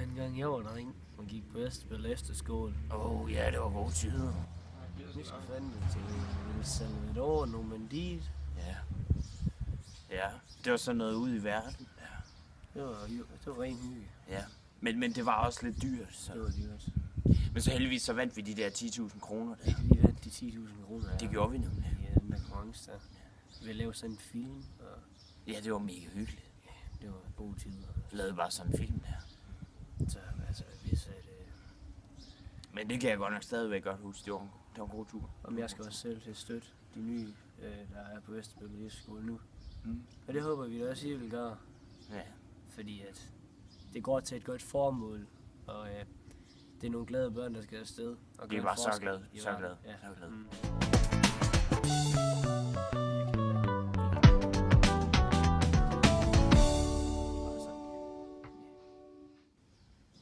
dengang jeg var dreng og gik på Vestspil efterskole. Ja, det var gode tider. Vi skal fandme til El Salvador, Normandiet. Ja, det var sådan noget ude i verden. Det var ren hygge. Ja, men det var også lidt dyrt. Så. Det var dyrt. Men så heldigvis så vandt vi de der 10.000 kroner der. Vi vandt de 10.000 kroner. Det gjorde vi nemlig. Ja, den der konkurrence der. Vi lavede sådan en film, og Ja, det var mega hyggeligt. det var gode tider. Vi lavede bare sådan en film der. Så altså, hvis Men det kan jeg godt nok stadigvæk godt huske. Det var en god tur. om jeg skal også selv til at støtte de nye, der er på Vestspil Efterskole nu. Mm. Og det håber vi da også, I vil gøre. Ja. Fordi at det går til et godt formål, og det er nogle glade børn, der skal afsted. Og Vi er gøre en bare så forskel glade. i Så verden. glade. Ja. Så glade. Mm.